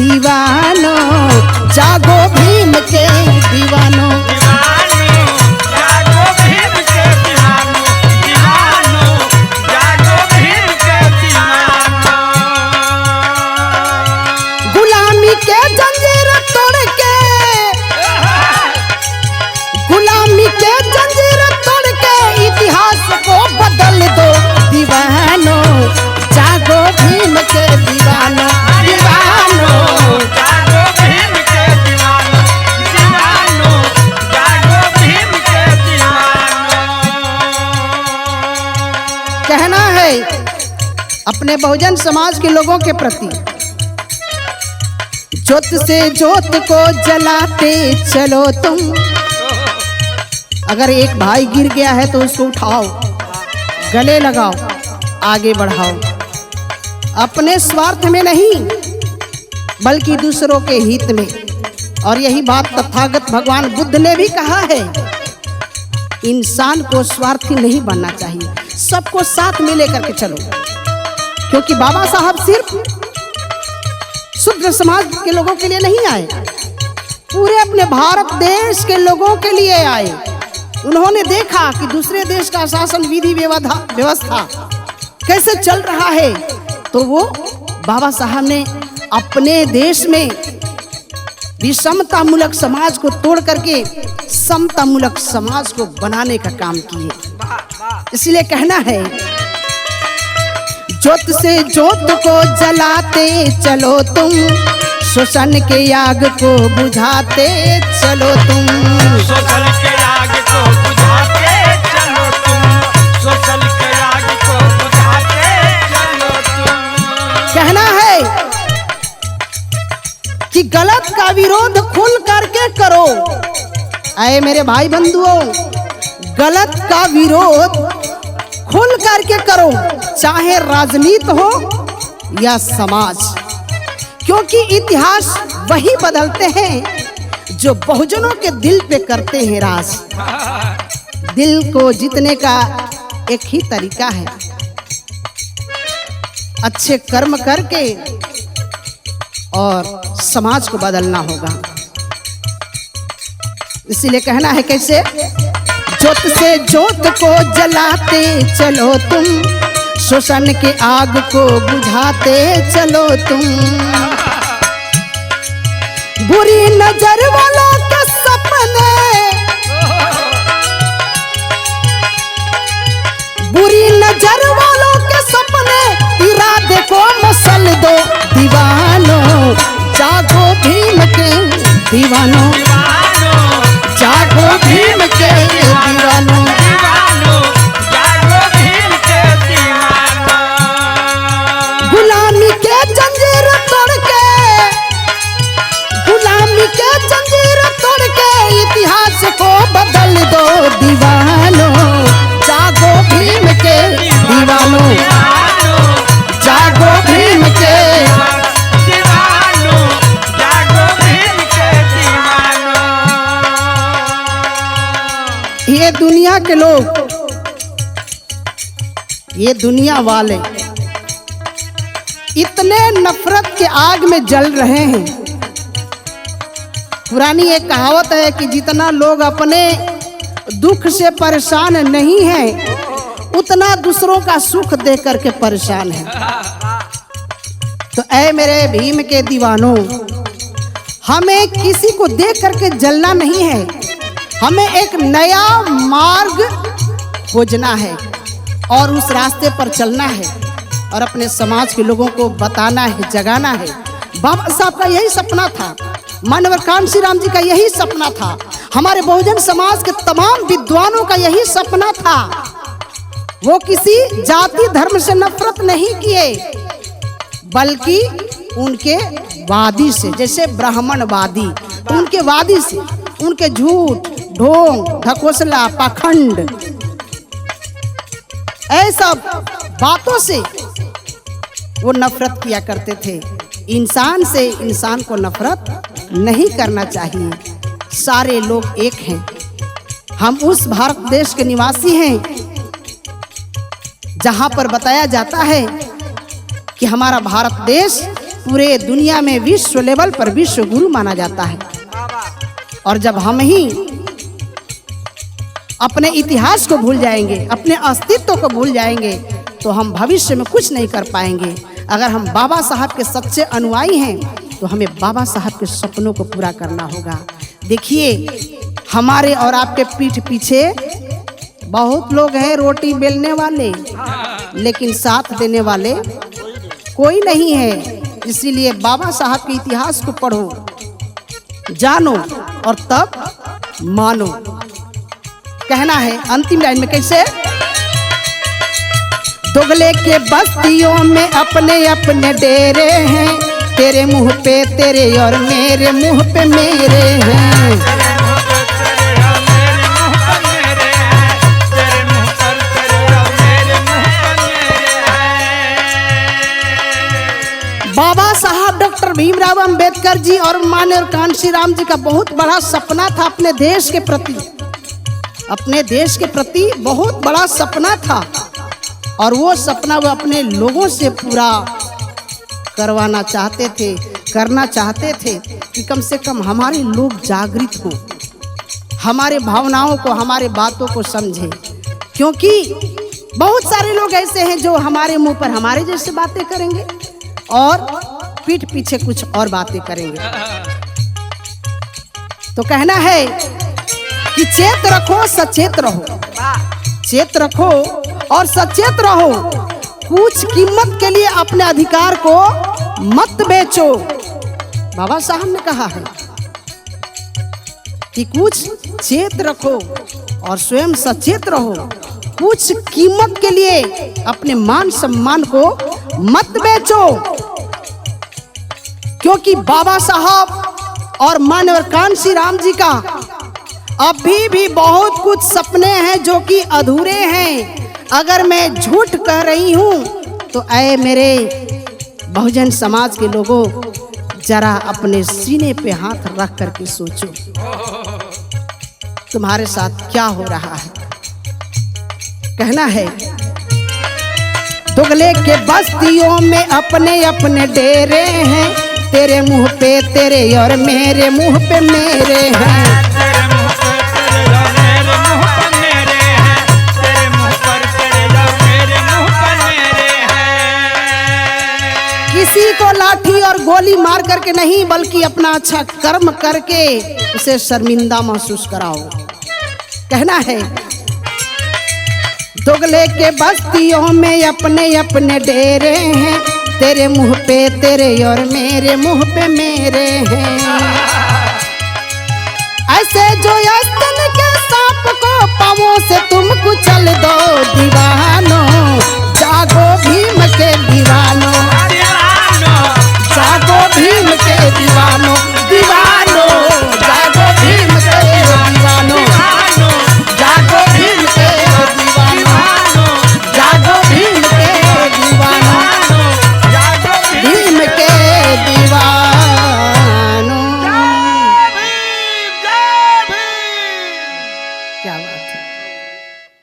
दीवानो, जागो भीम के दीवानो। जागो भीम के दीवानो, दीवानो, जागो भीम के दीवानो। गुलामी के जंजीर तोड़ के, गुलामी के जंजीर तोड़ के इतिहास को बदल दो दीवानो, जागो भीम के दीवानो, दीवानो। जागो भीम के दीवानो, दीवानो, जागो भीम के दीवानो। कहना है अपने बहुजन समाज के लोगों के प्रति, जोत से जोत को जलाते चलो तुम। अगर एक भाई गिर गया है तो उसको उठाओ, गले लगाओ, आगे बढ़ाओ, अपने स्वार्थ में नहीं बल्कि दूसरों के हित में। और यही बात तथागत भगवान बुद्ध ने भी कहा है, इंसान को स्वार्थी नहीं बनना चाहिए, सबको साथ में लेकर के चलो। क्योंकि बाबा साहब सिर्फ शूद्र समाज के लोगों के लिए नहीं आए, पूरे अपने भारत देश के लोगों के लिए आए। उन्होंने देखा कि दूसरे देश का शासन विधि व्यवस्था कैसे चल रहा है, तो वो बाबा साहब ने अपने देश में विषमतामूलक समाज को तोड़ करके समतामूलक समाज को बनाने का काम किए। इसलिए कहना है, जोत से जोत को जलाते चलो तुम, शोषण के आग को बुझाते चलो तुम। शोषण के आग को बुझाते चलो तुम, शोषण के आग को बुझाते चलो तुम। कहना है कि गलत का विरोध खुल करके करो। आए मेरे भाई बंधुओं, गलत का विरोध खुल करके करो, चाहे राजनीति हो या समाज। क्योंकि इतिहास वही बदलते हैं जो बहुजनों के दिल पे करते हैं राज। दिल को जीतने का एक ही तरीका है, अच्छे कर्म करके और समाज को बदलना होगा। इसीलिए कहना है कैसे, जोत से जोत को जलाते चलो तुम, शोषण के आग को बुझाते चलो तुम। बुरी नजर वालों के सपने, बुरी नजर वालों के सपने, इरादे को मसल दो दीवानो, जागो भीम के दीवानो, जागो भीम के दीवानो। जागो भीम के दीवानो। गुलामी के जंजीर तोड़ के, गुलामी के जंजीर तोड़ के इतिहास को बदल दो दीवानो, जागो भीम के दीवानो, जागो भीम के दीवानो, जागो भीम के दीवानो। ये दुनिया के लोग, ये दुनिया वाले इतने नफरत के आग में जल रहे हैं। पुरानी एक कहावत है कि जितना लोग अपने दुख से परेशान नहीं है, उतना दूसरों का सुख देख करके परेशान है। तो ऐ मेरे भीम के दीवानों, हमें किसी को देख करके जलना नहीं है, हमें एक नया मार्ग खोजना है और उस रास्ते पर चलना है और अपने समाज के लोगों को बताना है, जगाना है। बाबा साहब का यही सपना था, मानवर कांशी राम जी का यही सपना था, हमारे बहुजन समाज के तमाम विद्वानों का यही सपना था। वो किसी जाति धर्म से नफरत नहीं किए, बल्कि उनके वादी से, जैसे ब्राह्मणवादी, उनके वादी से, उनके झूठ, ढोंग, ढकोसला, पाखंड, ऐसा बातों से वो नफरत किया करते थे। इंसान से इंसान को नफरत नहीं करना चाहिए, सारे लोग एक हैं। हम उस भारत देश के निवासी हैं जहां पर बताया जाता है कि हमारा भारत देश पूरे दुनिया में विश्व लेवल पर विश्व गुरु माना जाता है। और जब हम ही अपने इतिहास को भूल जाएंगे, अपने अस्तित्व को भूल जाएंगे, तो हम भविष्य में कुछ नहीं कर पाएंगे। अगर हम बाबा साहब के सच्चे अनुयायी हैं तो हमें बाबा साहब के सपनों को पूरा करना होगा। देखिए, हमारे और आपके पीठ पीछे बहुत लोग हैं रोटी बेलने वाले, लेकिन साथ देने वाले कोई नहीं है। इसीलिए बाबा साहब के इतिहास को पढ़ो, जानो और तब मानो। कहना है अंतिम लाइन में कैसे? दोगले के बस्तियों में अपने अपने डेरे हैं, तेरे मुंह पे तेरे और मेरे मुंह पे मेरे हैं। बाबा साहब डॉक्टर भीमराव अंबेडकर जी और माननीय कान्शी राम जी का बहुत बड़ा सपना था अपने देश के प्रति, अपने देश के प्रति बहुत बड़ा सपना था। और वो सपना वो अपने लोगों से पूरा करवाना चाहते थे, करना चाहते थे कि कम से कम हमारे लोग जागृत हों, हमारे भावनाओं को, हमारे बातों को समझें। क्योंकि बहुत सारे लोग ऐसे हैं जो हमारे मुंह पर हमारे जैसे बातें करेंगे और पीठ पीछे कुछ और बातें करेंगे। तो कहना है कि चेत रखो, सचेत रहो, चेत रखो और सचेत रहो। कुछ कीमत के लिए अपने अधिकार को मत बेचो। बाबा साहब ने कहा है कि कुछ चेत रखो और स्वयं सचेत रहो। कुछ कीमत के लिए अपने मान सम्मान को मत बेचो, क्योंकि बाबा साहब और माननीय कान्शी राम जी का अभी भी बहुत कुछ सपने हैं जो कि अधूरे हैं। अगर मैं झूठ कह रही हूं तो ऐ मेरे बहुजन समाज के लोगों, जरा अपने सीने पे हाथ रख करके सोचो, तुम्हारे साथ क्या हो रहा है। कहना है, दोगले के बस्तियों में अपने अपने डेरे हैं, तेरे मुंह पे तेरे और मेरे मुंह पे मेरे हैं। किसी को लाठी और गोली मार करके नहीं, बल्कि अपना अच्छा कर्म करके उसे शर्मिंदा महसूस कराओ। कहना है, दोगले के बस्तियों में अपने अपने डेरे हैं, तेरे मुंह पे तेरे और मेरे मुंह पे मेरे हैं। ऐसे जो यस्तन के सांप को पांवों से तुम कुचल दो,